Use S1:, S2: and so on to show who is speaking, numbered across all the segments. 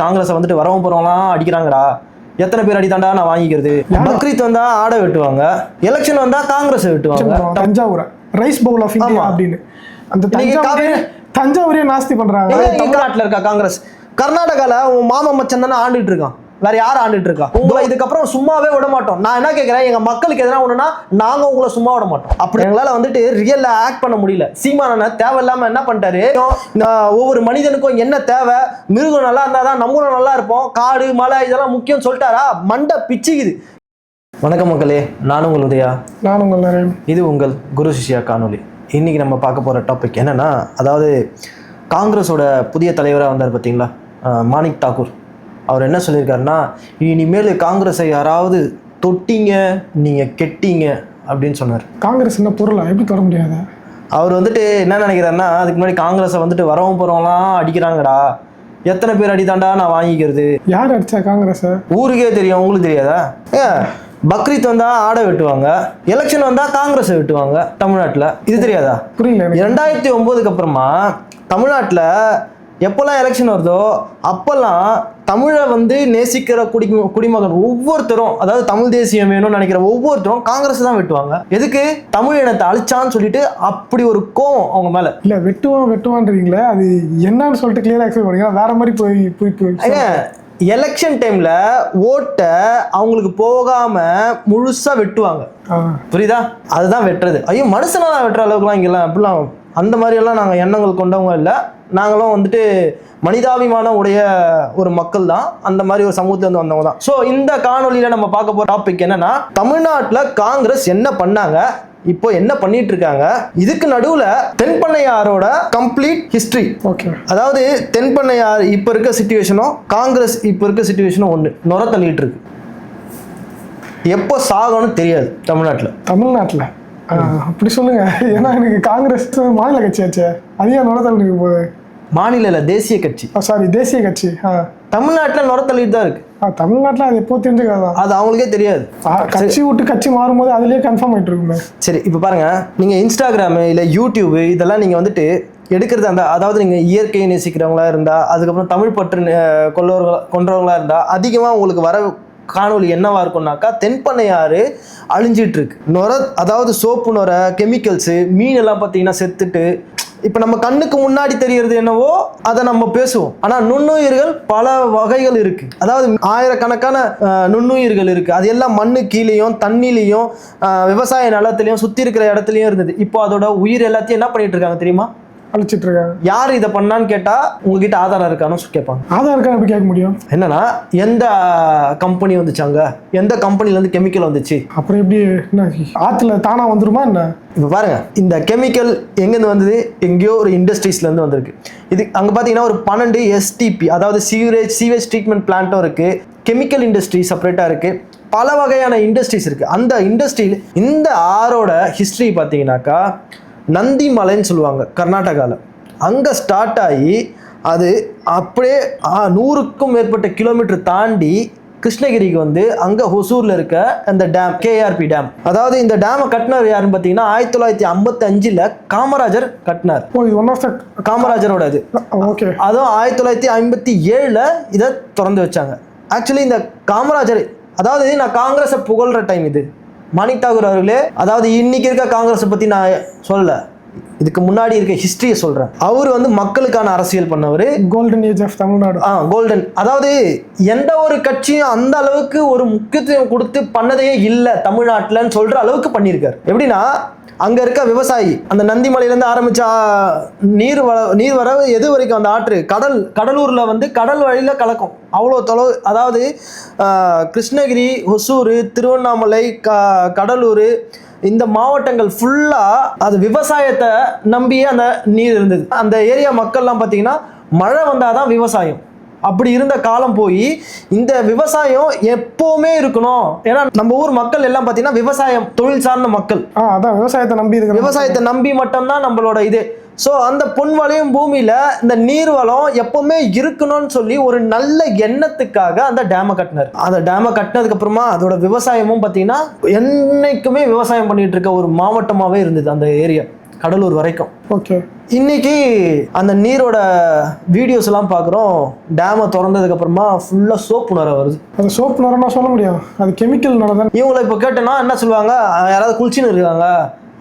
S1: காங்கிரஸ் வந்துட்டு வரவும் போறவங்களாம் அடிக்கிறாங்கடா, எத்தனை பேர் அடித்தாண்டா நான் வாங்கிக்கிறது. பக்ரீத் வந்தா ஆடை வெட்டுவாங்க, எலெக்ஷன் வந்தா காங்கிரஸ் வெட்டுவாங்க.
S2: Thanjavur rice bowl of India அப்படின்னு அந்த தஞ்சாவூரே நாஸ்தி பண்றாங்க.
S1: தமிழ்நாட்டுல இருக்கா காங்கிரஸ்? கர்நாடகால உன் மாமா மச்சன் தானே ஆண்டுட்டு இருக்கான், வேற யாரும் ஆண்டுட்டு இருக்கா? உங்களை இதுக்கப்புறம் சும்மாவே விட மாட்டோம். நான் என்ன கேட்கிறேன், எங்க மக்களுக்கு எதனா ஒண்ணுன்னா நாங்க உங்களை சும்மா விட மாட்டோம். அப்படி எங்களால வந்துட்டு ரியல்ல ஆக்ட் பண்ண முடியல. சீமானனை தேவையில்லாம என்ன பண்ணிட்டாரு, ஒவ்வொரு மனிதனுக்கும் என்ன தேவை, மிருகம் நல்லா இருந்தாதான் நம்மளும் நல்லா இருப்போம், காடு மலை இதெல்லாம் முக்கியம் சொல்லிட்டாரா, மண்டை பிச்சுக்குது. வணக்கம் மக்களே, நானும் உங்கள் உதயா,
S2: நான் உங்கள் நரேன்.
S1: இது உங்கள் குரு சிஷ்யா காணொலி. இன்னைக்கு நம்ம பார்க்க போற டாபிக் என்னன்னா, அதாவது காங்கிரஸோட புதிய தலைவராக வந்தார் பார்த்தீங்களா, மாணிக் தாக்கூர். அவர் என்ன சொல்லியிருக்காருன்னா, இனிமேல் காங்கிரஸை யாராவது தொட்டிங்க நீங்கள் கெட்டிங்க அப்படின்னு சொன்னார்.
S2: காங்கிரஸ் என்ன பொருளா, எப்படி தொட முடியாது?
S1: அவர் வந்துட்டு என்ன நினைக்கிறாருன்னா, அதுக்கு முன்னாடி காங்கிரஸை வந்துட்டு வரவும் போகிறவங்களாம் அடிக்கிறாங்கடா, எத்தனை பேர் அடித்தாண்டா நான் வாங்கிக்கிறது.
S2: யார் அடிச்சா காங்கிரஸ்? ஊருக்கே
S1: தெரியும், உங்களுக்கு தெரியாதா? பக்ரீத் வந்தா ஆடை வெட்டுவாங்க, எலெக்ஷன் வந்தா காங்கிரஸ் வெட்டுவாங்க தமிழ்நாட்டில். இது தெரியாதா?
S2: புரியல.
S1: 2009 அப்புறமா தமிழ்நாட்டில் எப்போல்லாம் எலெக்ஷன் வருதோ அப்போல்லாம் தமிழை வந்து நேசிக்கிற குடிமகன் ஒவ்வொருத்தரும், அதாவது தமிழ் தேசியம் வேணும்னு நினைக்கிற ஒவ்வொருத்தரும் காங்கிரஸ் தான் வெட்டுவாங்க. எதுக்கு? தமிழ் இனத்தை அழிச்சான்னு சொல்லிட்டு அப்படி ஒரு கோவம் அவங்க மேல.
S2: இல்ல வெட்டுவான்றீங்களே, அது என்னன்னு சொல்லிட்டு கிளியரா எக்ஸ்பிளைன் பண்ணீங்க. வேற மாதிரி போய்
S1: எலெக்ஷன் டைம்ல ஓட்டை அவங்களுக்கு போகாம முழுசா வெட்டுவாங்க, புரியுதா? அதுதான் வெட்டுறது. ஐயோ மனுஷனா வெட்டுற அளவுக்குலாம் இங்கெல்லாம் அப்படிலாம் அந்த மாதிரியெல்லாம் நாங்கள் எண்ணங்கள் கொண்டவங்க இல்லை. நாங்களும் வந்துட்டு மனிதாபிமானம் உடைய ஒரு மக்கள் தான், அந்த மாதிரி ஒரு சமூகத்திலேருந்து வந்தவங்க தான். ஸோ இந்த காணொலியில் நம்ம பார்க்க போகிற டாபிக் என்னன்னா, தமிழ்நாட்டில் காங்கிரஸ் என்ன பண்ணாங்க, இப்போ என்ன பண்ணிட்டு இருக்காங்க, இதுக்கு நடுவில் தென்பண்ணையாரோட கம்ப்ளீட் ஹிஸ்டரி.
S2: ஓகே.
S1: அதாவது தென்பண்ணையார் இப்போ இருக்க சிச்சுவேஷனும் காங்கிரஸ் இப்போ இருக்க சிச்சுவேஷனும் ஒன்று, நுர தள்ளிட்டு இருக்கு. எப்போ சாகணும்னு தெரியாது தமிழ்நாட்டில்.
S2: அப்படி சொல்லுங்க. ஏன்னா எனக்கு காங்கிரஸ் மாநில கட்சியாச்சே, அதிக நுரத்தள்ளி இருக்கு போகுது.
S1: மாநில இல்ல, தேசிய கட்சி.
S2: சாரி, தேசிய கட்சி.
S1: தமிழ்நாட்டில் நுரத்தள்ளிட்டு தான் இருக்கு.
S2: தமிழ்நாட்டில் அது எப்போ தெரிஞ்சுக்காதான்,
S1: அது அவங்களுக்கே தெரியாது.
S2: கட்சி விட்டு கட்சி மாறும்போது அதுலயே கன்ஃபார்ம் ஆயிட்டு இருக்குமே.
S1: சரி, இப்போ பாருங்க, நீங்க இன்ஸ்டாகிராமு இல்லை யூடியூபு இதெல்லாம் நீங்க வந்துட்டு எடுக்கிறது அந்த, அதாவது நீங்க இயற்கையை நேசிக்கிறவங்களா இருந்தா, அதுக்கப்புறம் தமிழ் பற்று கொண்டவங்களா இருந்தா அதிகமாக உங்களுக்கு வர காணொலி என்னவா இருக்கும்னாக்கா, தென்பண்ணையாறு அழிஞ்சிட்டு இருக்கு. அதாவது சோப்பு நுர, கெமிக்கல்ஸு, மீன் எல்லாம் பார்த்தீங்கன்னா செத்துட்டு, இப்போ நம்ம கண்ணுக்கு முன்னாடி தெரியறது என்னவோ அதை நம்ம பேசுவோம். ஆனால் நுண்ணுயிர்கள் பல வகைகள் இருக்கு, அதாவது ஆயிரக்கணக்கான நுண்ணுயிர்கள் இருக்கு. அது எல்லாம் மண்ணு கீழேயும் தண்ணிலையும் விவசாய நிலத்திலையும் சுற்றி இருக்கிற இடத்துலையும் இருந்தது. இப்போ அதோட உயிர் எல்லாத்தையும் என்ன பண்ணிட்டு இருக்காங்க தெரியுமா?
S2: அழிச்சிட்டு இருக்காங்க.
S1: யார் இதை பண்ணான்னு கேட்டா உங்ககிட்ட ஆதாரம் இருக்கான்னு கேட்பாங்க.
S2: ஆதாரம் இருக்கா எப்படி கேட்க முடியும்?
S1: என்னன்னா, எந்த கம்பெனி வந்துச்சாங்க, எந்த கம்பெனில இருந்து கெமிக்கல் வந்துச்சு,
S2: அப்புறம் எப்படி ஆத்துல தானா வந்துருமா என்ன?
S1: இப்போ பாருங்க, இந்த கெமிக்கல் எங்கேருந்து வந்தது, எங்கேயோ ஒரு இண்டஸ்ட்ரீஸ்ல இருந்து வந்திருக்கு. இது அங்கே பார்த்தீங்கன்னா ஒரு 12 STP, அதாவது சீவேஜ் ட்ரீட்மெண்ட் பிளான்ட்டும் இருக்கு, கெமிக்கல் இண்டஸ்ட்ரி செப்பரேட்டாக இருக்கு, பல வகையான இண்டஸ்ட்ரீஸ் இருக்கு. அந்த இண்டஸ்ட்ரியில் இந்த ஆரோட ஹிஸ்டரி பார்த்தீங்கன்னாக்கா, நந்தி மலைன்னு சொல்லுவாங்க கர்நாடகாவில். அங்கே ஸ்டார்ட் ஆகி அது அப்படியே 100க்கும் மேற்பட்ட கிலோமீட்டர் தாண்டி கிருஷ்ணகிரிக்கு வந்து அங்கே ஹொசூரில் இருக்க அந்த டேம், KRP டேம். அதாவது இந்த டேமை கட்டினார் யாருன்னு பார்த்தீங்கன்னா 1955 காமராஜர் கட்டினார். காமராஜரோட இது. அதுவும் 1957 இதை திறந்து வச்சாங்க. ஆக்சுவலி இந்த காமராஜர், அதாவது நான் காங்கிரஸை புகழ்கிற டைம் இது. மாணிக் தாக்கூர் அவர்களே, அதாவது இன்னைக்கு இருக்க காங்கிரஸை பற்றி நான் சொல்லல, இதுக்கு முன்னாடி இருக்க ஹிஸ்டரியை சொல்றேன். அவர் வந்து மக்களுக்கான அரசியல் பண்ணவர்.
S2: Golden age of Tamil Nadu.
S1: Golden, அதாவது எந்த ஒரு கட்சியும் அந்த அளவுக்கு ஒரு முக்கியத்துவம் கொடுத்து பண்ணதே இல்லை தமிழ்நாட்டில்னு சொல்ற அளவுக்கு பண்ணியிருக்காரு. எப்படின்னா, அங்க இருக்க விவசாயி, அந்த நந்திமலையிலேருந்து ஆரம்பிச்ச நீர் வரவு எது வரைக்கும் அந்த ஆற்று கடலூர்ல வந்து கடல் வழியில கலக்கும், அவ்வளோ தொலைவு. அதாவது கிருஷ்ணகிரி, ஒசூர், திருவண்ணாமலை, கடலூர் இந்த மாவட்டங்கள் ஃபுல்லா அது விவசாயத்தை நம்பியே அந்த நீர் இருந்தது. அந்த ஏரியா மக்கள்லாம் பார்த்தீங்கன்னா மழை வந்தாதான் விவசாயம். அப்படி இருந்த காலம் போய் இந்த விவசாயம் எப்பவுமே இருக்கணும். ஏன்னா நம்ம ஊர் மக்கள் எல்லாம் பார்த்தீங்கன்னா விவசாயம் தொழில் சார்ந்த மக்கள்.
S2: அதான் விவசாயத்தை நம்பி
S1: மட்டும்தான் நம்மளோட இது. ஸோ அந்த பொன் வளையும் பூமியில இந்த நீர் வளம் எப்பவுமே இருக்கணும்னு சொல்லி ஒரு நல்ல எண்ணத்துக்காக அந்த டேமை கட்டினார். அந்த டேமை கட்டினதுக்கு அப்புறமா அதோட விவசாயமும் பார்த்தீங்கன்னா என்னைக்குமே விவசாயம் பண்ணிட்டு இருக்க ஒரு மாவட்டமாகவே இருந்தது அந்த ஏரியா. கடலூர் வரைக்கும்.
S2: ஓகே.
S1: இன்னைக்கு அந்த நீரோட வீடியோஸ் எல்லாம் பார்க்குறோம். டேமை திறந்ததுக்கு அப்புறமா ஃபுல்லாக சோப்பு நுரை வருது.
S2: அது சோப்பு நுரைன்னா சொல்ல முடியும், அது கெமிக்கல் நுரை தான்.
S1: இவங்களை இப்போ கேட்டோன்னா என்ன சொல்லுவாங்க, யாராவது குளிச்சுன்னு இருக்காங்க,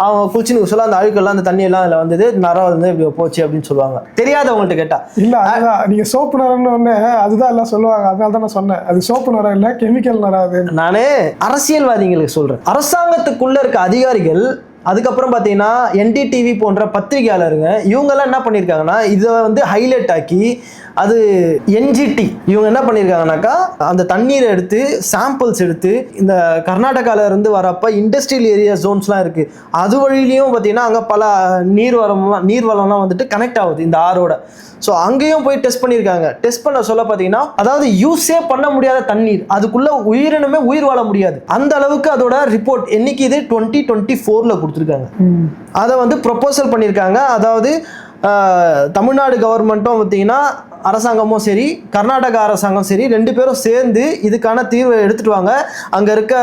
S1: அவங்க குளிச்சுன்னு சொல்ல அந்த அழுக்கெல்லாம் அந்த தண்ணியெல்லாம் அதில் வந்தது, நரை வந்து இப்படி போச்சு அப்படின்னு சொல்லுவாங்க. தெரியாதவங்கள்ட்ட கேட்டா
S2: இல்லை, அதுதான் நீங்கள் சோப்பு நுரைன்னு ஒன்று அதுதான் எல்லாம் சொல்லுவாங்க. அதனால தான் நான் சொன்னேன் அது சோப்பு நுரை இல்லை, கெமிக்கல் நுரை. அது
S1: நானே அரசியல்வாதிகளுக்கு சொல்கிறேன். அரசாங்கத்துக்குள்ளே இருக்க அதிகாரிகள், அதுக்கப்புறம் பார்த்தீங்கன்னா NDTV போன்ற பத்திரிகையாளருங்க, இவங்கெல்லாம் என்ன பண்ணியிருக்காங்கன்னா இதை வந்து ஹைலைட் ஆக்கி அது NGT இவங்க என்ன பண்ணியிருக்காங்கனாக்கா அந்த தண்ணீரை எடுத்து சாம்பிள்ஸ் எடுத்து இந்த கர்நாடகாவில் இருந்து வரப்போ இண்டஸ்ட்ரியல் ஏரியா ஜோன்ஸ்லாம் இருக்குது, அது வழியிலையும் பார்த்தீங்கன்னா அங்கே பல நீர்வளம்லாம் வந்துட்டு கனெக்ட் ஆகுது இந்த ஆறோட. ஸோ அங்கேயும் போய் டெஸ்ட் பண்ணியிருக்காங்க. டெஸ்ட் பண்ண சொல்ல பார்த்தீங்கன்னா அதாவது யூஸே பண்ண முடியாத தண்ணீர், அதுக்குள்ள உயிரினமே உயிர் வாழ முடியாது, அந்த அளவுக்கு அதோட ரிப்போர்ட் என்னைக்கு இது 2024 கொடுத்துருக்காங்க. அதை வந்து ப்ரொபோசல் பண்ணியிருக்காங்க. அதாவது தமிழ்நாடு கவர்மெண்ட்டும் பார்த்தீங்கன்னா அரசாங்கமும் சரி, கர்நாடகா அரசாங்கம் சரி, ரெண்டு பேரும் சேர்ந்து இதுக்கான தீர்வை எடுத்துட்டு வாங்க. அங்கே இருக்க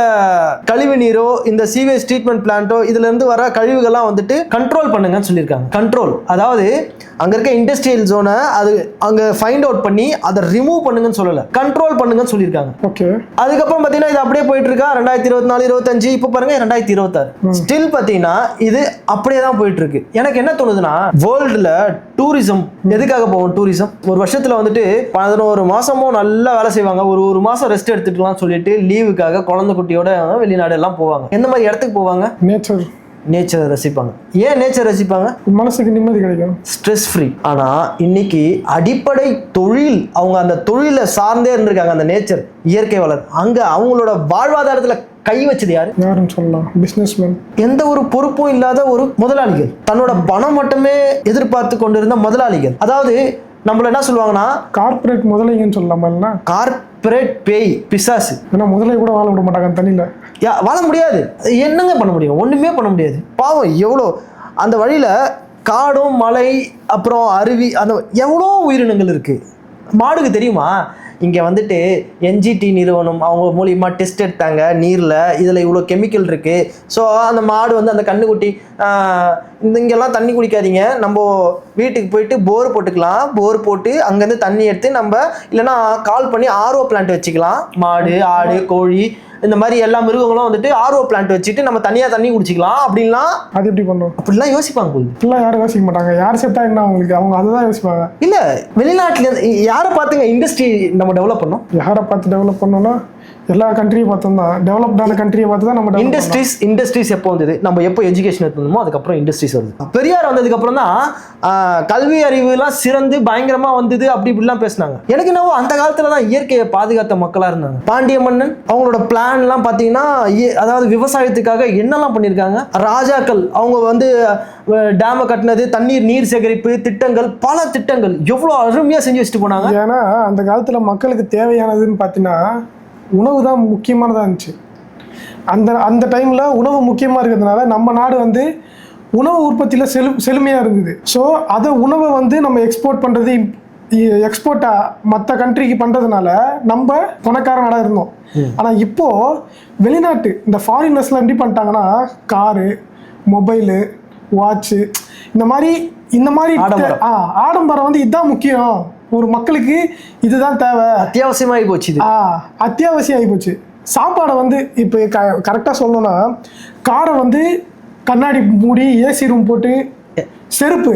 S1: கழிவு நீரோ இந்த சீவேஜ் ட்ரீட்மெண்ட் பிளான்ட்டோ இதுலேருந்து வர கழிவுகள்லாம் வந்துட்டு கண்ட்ரோல் பண்ணுங்கன்னு சொல்லியிருக்காங்க. கண்ட்ரோல் அதாவது அங்கே இருக்க இண்டஸ்ட்ரியல் ஜோனை அது அங்கே ஃபைண்ட் அவுட் பண்ணி அதை ரிமூவ் பண்ணுங்கன்னு சொல்லலை, கண்ட்ரோல் பண்ணுங்கன்னு சொல்லியிருக்காங்க.
S2: ஓகே.
S1: அதுக்கப்புறம் பார்த்தீங்கன்னா இது அப்படியே போயிட்டு இருக்கா 2024, 25, இப்போ பாருங்க 2026 ஸ்டில் பார்த்தீங்கன்னா இது அப்படியே தான் போயிட்டு இருக்கு. எனக்கு என்ன தோணுதுன்னா வேர்ல்டுல டூரிசம் எதுக்காக போவோம்? டூரிசம் ஒரு வருஷத்துல வந்துட்டு 11 மாசமும் நல்லா வேலை செய்வாங்க, ஒரு மாசம் ரெஸ்ட் எடுத்துக்கலாம் சொல்லிட்டு லீவுக்காக குழந்தை குட்டியோட வெளிநாடு எல்லாம் போவாங்க. எந்த மாதிரி இடத்துக்கு போவாங்க? நேச்சரை ரசிப்பாங்க. ஏன் நேச்சர் ரசிப்பாங்க?
S2: மனசுக்கு நிம்மதி கிடைக்கும்,
S1: ஸ்ட்ரெஸ் ஃப்ரீ. ஆனா இன்னைக்கு அடிப்படை தொழில், அவங்க அந்த தொழிலை சார்ந்தே இருந்திருக்காங்க, அந்த நேச்சர் இயற்கை வளர். அங்க அவங்களோட வாழ்வாதாரத்துல கை வச்சது யாருன்னு
S2: சொல்லலாம்? பிசினஸ்மேன்.
S1: எந்த ஒரு பொறுப்பும் இல்லாத ஒரு முதலாளிகள், தன்னோட பணம் மட்டுமே எதிர்பார்த்து கொண்டிருந்த முதலாளிகள். அதாவது நம்மள என்ன சொல்லுவாங்கன்னா
S2: கார்பரேட் முதலைங்கன்னு சொல்லலாமா?
S1: கார்பரேட் பேய் பிசாசு.
S2: ஏன்னா முதலை கூட வாழ விட மாட்டாங்க தண்ணியில்.
S1: வாழ முடியாது. என்னங்க பண்ண முடியும்? ஒண்ணுமே பண்ண முடியாது. பாவம் எவ்வளோ அந்த வழியில காடும் மலை அப்புறம் அருவி அந்த எவ்வளோ உயிரினங்கள் இருக்கு. மாடுக்கு தெரியுமா இங்கே வந்துட்டு NGT நிறுவனம் அவங்க மூலியமா டெஸ்ட் எடுத்தாங்க நீரில், இதில் இவ்வளோ கெமிக்கல் இருக்குது. ஸோ அந்த மாடு வந்து அந்த கண்ணுக்குட்டி இங்கெல்லாம் தண்ணி குடிக்காதீங்க, நம்ம வீட்டுக்கு போயிட்டு போர் போட்டுக்கலாம், போர் போட்டு அங்கேருந்து தண்ணி எடுத்து நம்ம இல்லைன்னா கால் பண்ணி RO பிளான்ட் வச்சுக்கலாம். மாடு ஆடு கோழி இந்த மாதிரி எல்லா மிருகங்களும் வந்துட்டு RO பிளான்ட் வச்சுட்டு நம்ம தனியாக தண்ணி குடிச்சிக்கலாம் அப்படின்லாம்.
S2: அது எப்படி பண்ணுவோம்?
S1: அப்படிலாம் யோசிப்பாங்க போகுது.
S2: இப்படிலாம் யாரும் யோசிக்க மாட்டாங்க. யார் செத்தா என்ன அவங்களுக்கு, அவங்க அதை தான் யோசிப்பாங்க.
S1: இல்லை வெளிநாட்டில் யாரை பார்த்துங்க இண்டஸ்ட்ரி நம்ம டெவலப் பண்ணோம்?
S2: யாரை பார்த்து டெவலப் பண்ணோம்னா எல்லா கண்ட்ரியை பார்த்தோம் தான், டெவலப்டான கண்ட்ரியை பார்த்து தான் நம்ம
S1: இண்டஸ்ட்ரீஸ் எப்போ வந்தது? நம்ம எப்போ எஜுகேஷன் எடுத்துருந்தோமோ அதுக்கப்புறம் இண்டஸ்ட்ரீஸ் வருது. பெரியார் வந்ததுக்கு அப்புறம் தான் கல்வி அறிவுலாம் சிறந்து பயங்கரமா வந்தது அப்படி இப்படிலாம் பேசினாங்க. எனக்கு என்னவோ அந்த காலத்துல தான் இயற்கையை பாதுகாத்த மக்களா இருந்தாங்க. பாண்டிய மன்னன் அவங்களோட பிளான்லாம் பார்த்தீங்கன்னா அதாவது விவசாயத்துக்காக என்னெல்லாம் பண்ணியிருக்காங்க. ராஜாக்கள் அவங்க வந்து டேமை கட்டினது, நீர் சேகரிப்பு திட்டங்கள், பல திட்டங்கள் எவ்வளோ அருமையா செஞ்சு வச்சுட்டு போனாங்க.
S2: ஏன்னா அந்த காலத்துல மக்களுக்கு தேவையானதுன்னு பார்த்தீங்கன்னா உணவு தான் முக்கியமானதாக இருந்துச்சு. அந்த டைமில் உணவு முக்கியமாக இருக்கிறதுனால நம்ம நாடு வந்து உணவு உற்பத்தியில் செழுமையாக இருந்தது. ஸோ அதை உணவை வந்து நம்ம எக்ஸ்போர்ட் பண்ணுறது, எக்ஸ்போர்ட்டாக மற்ற கண்ட்ரிக்கு பண்ணுறதுனால நம்ம பணக்கார நாடாக இருந்தோம். ஆனால் இப்போது வெளிநாட்டு இந்த ஃபாரினர்ஸ்லாம் எப்படி பண்ணிட்டாங்கன்னா காரு, மொபைலு, வாட்சு இந்த மாதிரி ஆடம்பரம் வந்து இதுதான் முக்கியம், ஒரு மக்களுக்கு இதுதான் தேவை,
S1: அத்தியாவசியமாகி போச்சு.
S2: அத்தியாவசியம் ஆகி போச்சு. சாப்பாடை வந்து இப்போ கரெக்டாக சொல்லணும்னா காரை வந்து கண்ணாடி மூடி ஏசி ரூம் போட்டு செருப்பு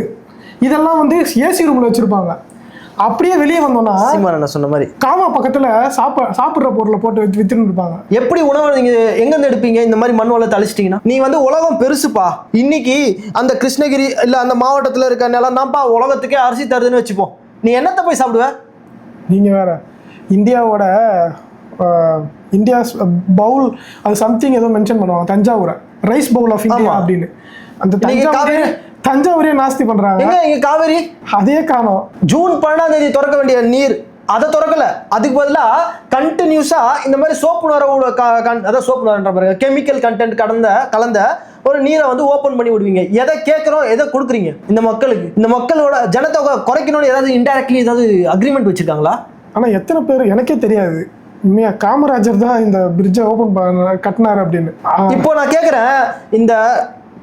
S2: இதெல்லாம் வந்து ஏசி ரூமில் வச்சுருப்பாங்க. அப்படியே வெளியே வந்தோம்னா
S1: சொன்ன மாதிரி
S2: காமா பக்கத்தில் சாப்பிட்ற பொருளை போட்டு வித்துன்னு இருப்பாங்க.
S1: எப்படி உணவை நீங்கள் எங்கேருந்து எடுப்பீங்க? இந்த மாதிரி மண் வளத்தை அழிச்சிட்டிங்கன்னா நீ வந்து உலகம் பெருசுப்பா. இன்னைக்கு அந்த கிருஷ்ணகிரி இல்லை அந்த மாவட்டத்தில் இருக்க நிலம் தான்ப்பா உலகத்துக்கே அரிசி தருதுன்னு வச்சுப்போம். நீ என்னத்தை போய் சாப்பிடுவ?
S2: நீங்கள் வேற இந்தியாவோட இந்தியாஸ் பவுல் அது சம்திங் ஏதோ மென்ஷன் பண்ணுவாங்க, தஞ்சாவூரை ரைஸ் பவுல் ஆஃப் இந்தியா அப்படின்னு. அந்த தஞ்சாவூரே நாஸ்தி பண்றாங்க.
S1: இங்க காவேரி
S2: அதே காணோம்.
S1: ஜூன் 12 திறக்க வேண்டிய நீர் அதை திறக்கல. அதுக்கு பதிலாக கண்டினியூஸா இந்த மாதிரி சோப்பு நுரவோட அதாவது சோப்பு நுரன்ற பாருங்க கெமிக்கல் கண்டென்ட் கலந்த ஒரு நீரை வந்து ஓப்பன் பண்ணி விடுவீங்க. எதை கேட்குறோம், எதை கொடுக்குறீங்க இந்த மக்களுக்கு? இந்த மக்களோட ஜனத்தொகை குறைக்கணும்னு ஏதாவது இன்டைரக்ட்லி ஏதாவது அக்ரிமெண்ட் வச்சிருக்காங்களா?
S2: ஆனால் எத்தனை பேர் எனக்கே தெரியாது. காமராஜர் தான் இந்த பிரிட்ஜை ஓப்பன் கட்டினார் அப்படின்னு.
S1: இப்போ நான் கேட்குறேன், இந்த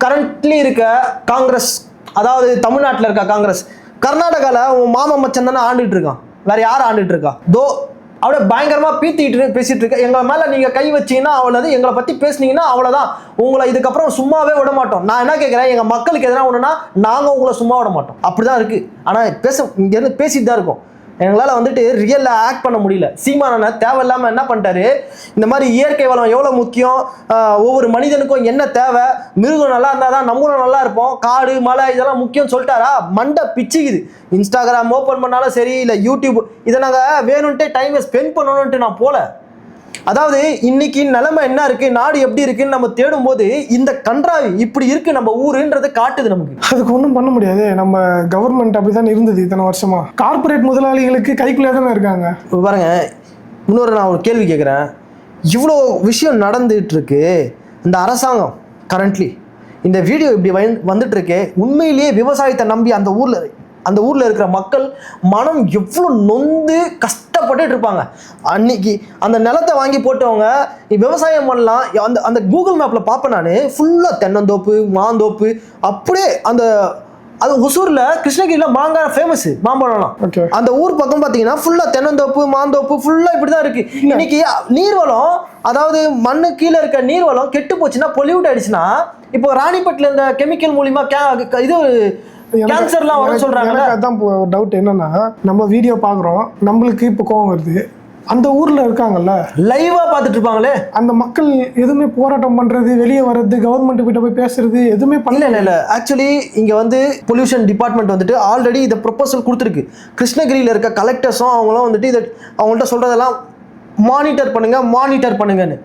S1: கரண்ட்லி இருக்க காங்கிரஸ், அதாவது தமிழ்நாட்டில் இருக்க காங்கிரஸ், கர்நாடகாவில் உன் மாமா மச்சன் தானே ஆண்டுட்டு இருக்கான், வேற யார் ஆண்டுட்டு இருக்கா? அப்படியே பயங்கரமா பேசிட்டு இருக்க. எங்களை மேல நீங்க கை வச்சீங்கன்னா அவ்வளவு, எங்களை பத்தி பேசுனீங்கன்னா அவ்வளவுதான், உங்களை இதுக்கப்புறம் சும்மாவே விட மாட்டோம். நான் என்ன கேட்கிறேன், எங்க மக்களுக்கு எதனா ஒண்ணுன்னா நாங்க உங்களை சும்மா விட மாட்டோம். அப்படிதான் இருக்கு. ஆனா இங்க இருந்து பேசிட்டு தான் இருக்கோம். எங்களால் வந்துட்டு ரியல்ல ஆக்ட் பண்ண முடியல. சீமானனை தேவையில்லாம என்ன பண்ணிட்டாரு, இந்த மாதிரி இயற்கை வளம் எவ்வளவு முக்கியம், ஒவ்வொரு மனிதனுக்கும் என்ன தேவை, மிருகம் நல்லா இருந்தால் தான் நம்மளும் நல்லா இருப்போம், காடு மலை இதெல்லாம் முக்கியம் சொல்லிட்டாரா, மண்டை பிச்சுக்குது. இன்ஸ்டாகிராம் ஓப்பன் பண்ணாலும் சரி, இல்லை யூடியூப், இதை நாங்கள் வேணும்ன்ட்டு டைமை ஸ்பெண்ட் பண்ணணும்ன்ட்டு நான் போல. அதாவது இன்னைக்கு நிலைமை என்ன இருக்கு, நாடு எப்படி இருக்குன்னு நம்ம தேடும் போது இந்த கன்றாவி இப்படி இருக்கு நம்ம ஊருன்றது காட்டுது நமக்கு.
S2: அதுக்கு ஒன்றும் பண்ண முடியாது. நம்ம கவர்மெண்ட் அப்படிதான் இருந்தது இத்தனை வருஷமா. கார்பரேட் முதலாளிகளுக்கு கைக்குள்ளே தானே இருக்காங்க.
S1: பாருங்க, இன்னொரு நான் ஒரு கேள்வி கேட்குறேன். இவ்வளோ விஷயம் நடந்துட்டு இருக்கு, இந்த அரசாங்கம் கரண்ட்லி இந்த வீடியோ இப்படி வந்துட்டு இருக்கு, உண்மையிலேயே விவசாயத்தை நம்பி அந்த ஊரில் இருக்கிற மக்கள் மனம் எவ்வளோ நொந்து கஷ்டப்பட்டு இருப்பாங்க. அன்னைக்கு அந்த நிலத்தை வாங்கி போட்டவங்க விவசாயம் பண்ணலாம். அந்த கூகுள் மேப்பில் பார்ப்பேன் நான், ஃபுல்லாக தென்னந்தோப்பு மாந்தோப்பு, அப்படியே அது ஒசூரில் கிருஷ்ணகிரியில் மாங்காய் ஃபேமஸ், மாம்பழம்லாம். அந்த ஊர் பக்கம் பார்த்தீங்கன்னா ஃபுல்லாக தென்னந்தோப்பு மாந்தோப்பு ஃபுல்லாக இப்படி தான் இருக்குது. இன்னைக்கு நீர்வளம், அதாவது மண்ணு கீழே இருக்க நீர்வளம் கெட்டு போச்சுன்னா, பொல்யூட் ஆயிடுச்சுன்னா, இப்போ ராணிப்பேட்டில் இந்த கெமிக்கல் மூலிமா இது கேன்சர்லாம் வர சொல்றாங்க.
S2: அதான் டவுட் என்னன்னா, நம்ம வீடியோ பார்க்குறோம், நம்மளுக்கு இப்போ கோவம் வருது. அந்த ஊர்ல இருக்காங்கல்ல,
S1: லைவா பார்த்துட்டு இருப்பாங்களே
S2: அந்த மக்கள் எதுவுமே போராட்டம் பண்றது, வெளியே வர்றது, கவர்மெண்ட் கிட்ட போய் பேசுறது எதுவுமே பண்ணல.
S1: இல்லை ஆக்சுவலி இங்க வந்து பொல்யூஷன் டிபார்ட்மெண்ட் வந்துட்டு ஆல்ரெடி இதை ப்ரொபோசல் கொடுத்துருக்கு. கிருஷ்ணகிரியில் இருக்க கலெக்டர்ஸும் அவங்களும் வந்துட்டு இதை அவங்கள்ட்ட சொல்றதெல்லாம் மானிட்டர் பண்ணுங்கன்னு.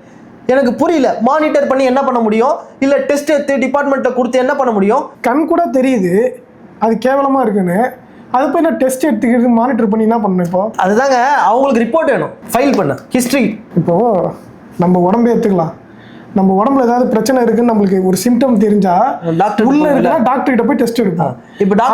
S1: எனக்கு புரியல, மானிட்டர் பண்ணி என்ன பண்ண முடியும்? இல்ல டெஸ்ட் எடுத்து டிபார்ட்மெண்ட்டை கொடுத்து என்ன பண்ண முடியும்?
S2: கண் கூட தெரியுது அது கேவலமா இருக்குன்னு, அது போய் நான் டெஸ்ட் எடுத்துக்கிறது, மானிட்டர் பண்ணி என்ன பண்ணணும்? இப்போ
S1: அதுதாங்க அவங்களுக்கு ரிப்போர்ட் வேணும், ஃபைல் பண்ண ஹிஸ்ட்ரி.
S2: இப்போ நம்ம உடம்பே எடுத்துக்கலாம், நம்ம உடம்புல ஏதாவது பிரச்சனை இருக்குன்னு நம்மளுக்கு ஒரு சிம்டம் தெரிஞ்சா உள்ள இருக்குன்னா டாக்டர் கிட்ட போய் டெஸ்ட் எடுப்போம். இப்போ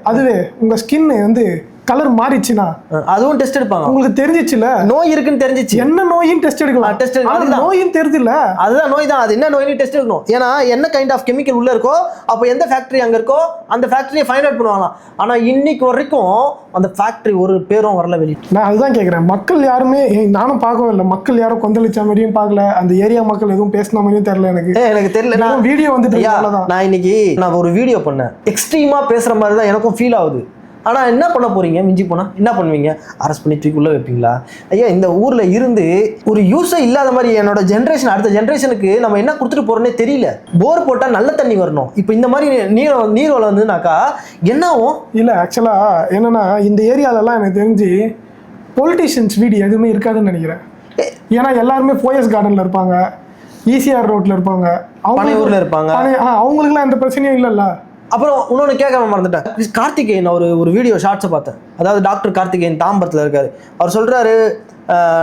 S2: அதுவே உங்க ஸ்கின் வந்து கலர் மாறிச்சுன்னா
S1: அதுவும் டெஸ்ட் எடுப்பாங்க.
S2: உங்களுக்கு தெரிஞ்சிச்சுல
S1: நோய் இருக்குன்னு தெரிஞ்சிச்சு,
S2: என்ன நோயும் டெஸ்ட் எடுக்கலாம்.
S1: டெஸ்ட்
S2: நோயும் தெரியுதுல்ல,
S1: அதுதான் நோய் தான். அது என்ன நோய்னு டெஸ்ட் எடுக்கணும். ஏன்னா என்ன கைண்ட் ஆஃப் கெமிக்கல் உள்ள இருக்கோ, அப்போ எந்த ஃபேக்டரி அங்க இருக்கோ அந்த ஃபேக்டரியை ஃபைண்ட் அவுட் பண்ணுவாங்களாம். ஆனா இன்னைக்கு வரைக்கும் அந்த ஃபேக்டரி ஒரு பேரும் வரல வெளியே. நான்
S2: அதுதான் கேட்குறேன், மக்கள் யாருமே, நானும் பார்க்கவே இல்லை, மக்கள் யாரும் கொந்தளிச்ச மாதிரியும் பார்க்கல, அந்த ஏரியா மக்கள் எதுவும் பேசின மாதிரியும் தெரியல. எனக்கு தெரியல. நான் வீடியோ வந்துட்டு
S1: நான் இன்னைக்கு ஒரு வீடியோ பண்ணேன், எக்ஸ்ட்ரீமா பேசுற மாதிரி தான் எனக்கும் ஃபீல் ஆகுது. ஆனால் என்ன பண்ண போறீங்க? மிஞ்சி போனால் என்ன பண்ணுவீங்க? அரெஸ்ட் பண்ணி தூக்கி உள்ள வைப்பீங்களா? ஐயா, இந்த ஊரில் இருந்து ஒரு யூஸே இல்லாத மாதிரி என்னோட ஜென்ரேஷன், அடுத்த ஜென்ரேஷனுக்கு நம்ம என்ன கொடுத்துட்டு போறோன்னே தெரியல. போர் போட்டால் நல்ல தண்ணி வரணும். இப்போ இந்த மாதிரி நீர் வளம் வந்துனாக்கா என்ன ஆகும்? இல்லை, ஆக்சுவலாக என்னன்னா, இந்த ஏரியாலெல்லாம் எனக்கு தெரிஞ்சு பொலிட்டீஷியன்ஸ் வீடு எதுவுமே இருக்காதுன்னு நினைக்கிறேன். ஏன்னா எல்லாருமே போயஸ் கார்டனில் இருப்பாங்க, ஈசிஆர் ரோட்டில் இருப்பாங்க, அவங்க ஊரில் இருப்பாங்க, அவங்களுக்குலாம் எந்த பிரச்சனையும் இல்லைல்ல. அப்புறம் இன்னொன்று கேட்க மறந்துட்டேன், கார்த்திகேயன் ஒரு வீடியோ ஷார்ட்ஸை பார்த்தேன். அதாவது டாக்டர் கார்த்திகேயன் தாம்பரத்தில் இருக்காரு. அவர் சொல்கிறாரு,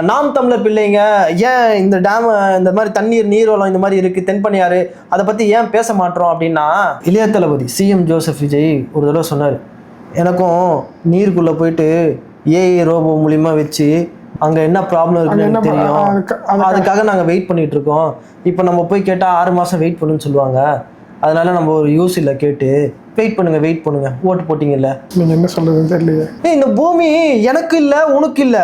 S1: நாம் தமிழர் பிள்ளைங்க ஏன் இந்த டேம் இந்த மாதிரி நீர்வளம் இந்த மாதிரி இருக்குது தென்பண்ணியாறு, அதை பற்றி ஏன் பேச மாட்டோம் அப்படின்னா, இளைய தளபதி சிஎம் ஜோசப் விஜய் ஒரு தடவை சொன்னார், எனக்கும் நீருக்குள்ளே போயிட்டு ஏஐ ரோபோ மூலிமா வச்சு அங்கே என்ன ப்ராப்ளம் இருக்குன்னு தெரியும், அதுக்காக நாங்கள் வெயிட் பண்ணிட்டு இருக்கோம். இப்போ நம்ம போய் கேட்டால் 6 மாதம் வெயிட் பண்ணுன்னு சொல்லுவாங்க. அதனால நம்ம ஒரு யூஸ் இல்லை, கேட்டு வெயிட் பண்ணுங்க, ஓட்டு போட்டிங்கல்ல.
S2: நீங்கள் என்ன சொல்றதுன்னு தெரியலையே.
S1: இந்த பூமி எனக்கு இல்லை உனக்கு இல்லை,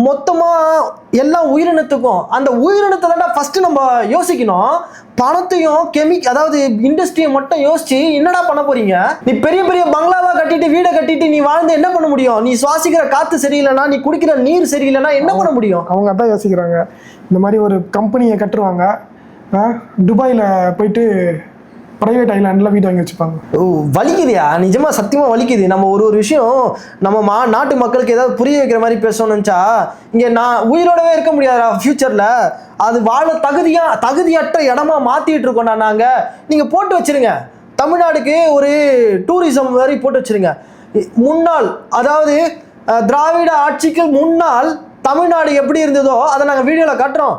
S1: மொத்தமாக எல்லா உயிரினத்துக்கும். அந்த உயிரினத்தை தான் ஃபர்ஸ்ட் நம்ம யோசிக்கணும். பணத்தையும் அதாவது இண்டஸ்ட்ரியை மட்டும் யோசிச்சு என்னடா பண்ண போறீங்க? நீ பெரிய பெரிய பங்களாவா கட்டிட்டு வீடை கட்டிட்டு நீ வாழ்ந்து என்ன பண்ண முடியும்? நீ சுவாசிக்கிற காத்து சரியில்லைன்னா, நீ குடிக்கிற நீர் சரியில்லைன்னா என்ன பண்ண முடியும்?
S2: அவங்க அதான் யோசிக்கிறாங்க. இந்த மாதிரி ஒரு கம்பெனியை கட்டுருவாங்க, துபாயில் போயிட்டு பிரைவேட் ஐலாண்டில் வீடு வாங்கி வச்சுப்பாங்க.
S1: வலிக்குதுயா, நிஜமா சத்தியமா வலிக்குது. நம்ம ஒரு விஷயம் நம்ம நாட்டு மக்களுக்கு ஏதாவது புரிய வைக்கிற மாதிரி பேசணும்னு நினச்சா, இங்கே நான் உயிரோடவே இருக்க முடியாதா ஃபியூச்சரில்? அது வாழ தகுதியற்ற இடமா மாற்றிட்டு இருக்கோம்டா நாங்கள். நீங்கள் போட்டு வச்சிருங்க, தமிழ்நாடுக்கு ஒரு டூரிசம் மாதிரி போட்டு வச்சிருங்க. முன்னாள், அதாவது திராவிட ஆட்சிக்கு முன்னால் தமிழ்நாடு எப்படி இருந்ததோ அதை நாங்கள் வீடியோவில் காட்டுறோம்.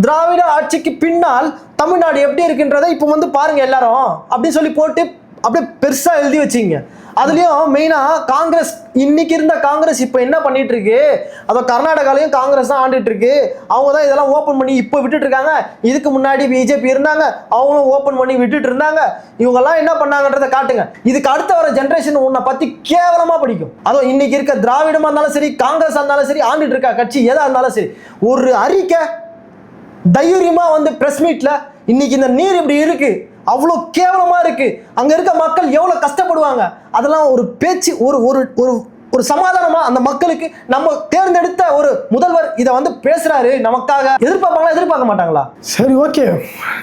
S1: திராவிட ஆட்சிக்கு பின்னால் தமிழ்நாடு எப்படி இருக்குன்றதை இப்போ வந்து பாருங்க எல்லாரும் அப்படின்னு சொல்லி போட்டு அப்படியே பெருசா எழுதி வச்சிங்க. அதுலயும் மெயினா காங்கிரஸ், இன்னைக்கு இருந்த காங்கிரஸ் இப்ப என்ன பண்ணிட்டு இருக்கு, அதோ கர்நாடகாலையும் காங்கிரஸ் தான் ஆண்டுட்டு இருக்கு. அவங்க தான் இதெல்லாம் ஓபன் பண்ணி இப்ப விட்டுட்டு இருக்காங்க. இதுக்கு முன்னாடி பிஜேபி இருந்தாங்க, அவங்களும் ஓபன் பண்ணி விட்டுட்டு இருந்தாங்க. இவங்க எல்லாம் என்ன பண்ணாங்கன்றத காட்டுங்க. இதுக்கு அடுத்த வர ஜெனரேஷன் உன்னை பத்தி கேவலமா படிக்கும். அதோ இன்னைக்கு இருக்க திராவிடமா இருந்தாலும் சரி, காங்கிரஸ் இருந்தாலும் சரி, ஆண்டுட்டு இருக்க கட்சி எதா இருந்தாலும் சரி, ஒரு அறிக்கை தைரியமா வந்து பிரஸ் மீட்ல இன்னைக்கு இந்த நீர் இப்படி இருக்கு, அவ்வளோ கேவலமா இருக்கு, அங்க இருக்க மக்கள் எவ்வளவு கஷ்டப்படுவாங்க, அதெல்லாம் ஒரு பேச்சு, ஒரு ஒரு ஒரு ஒரு சமாதானமா அந்த மக்களுக்கு நம்ம தேர்ந்தெடுத்த ஒரு முதல்வர் இதை வந்து பேசுறாரு நமக்காக, எதிர்பார்ப்பாங்களா எதிர்பார்க்க மாட்டாங்களா?
S2: சரி, ஓகே,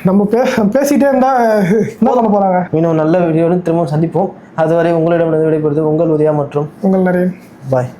S2: நம்ம பேசிட்டே இருந்தா என்ன பண்ண போறாங்க?
S1: இன்னும் நல்ல வீடியோன்னு திரும்பவும் சந்திப்போம். அதுவரை உங்களிடம் விடைபெறுவது உங்கள் உதயா மற்றும்
S2: உங்கள் நிறைய
S1: பாய்.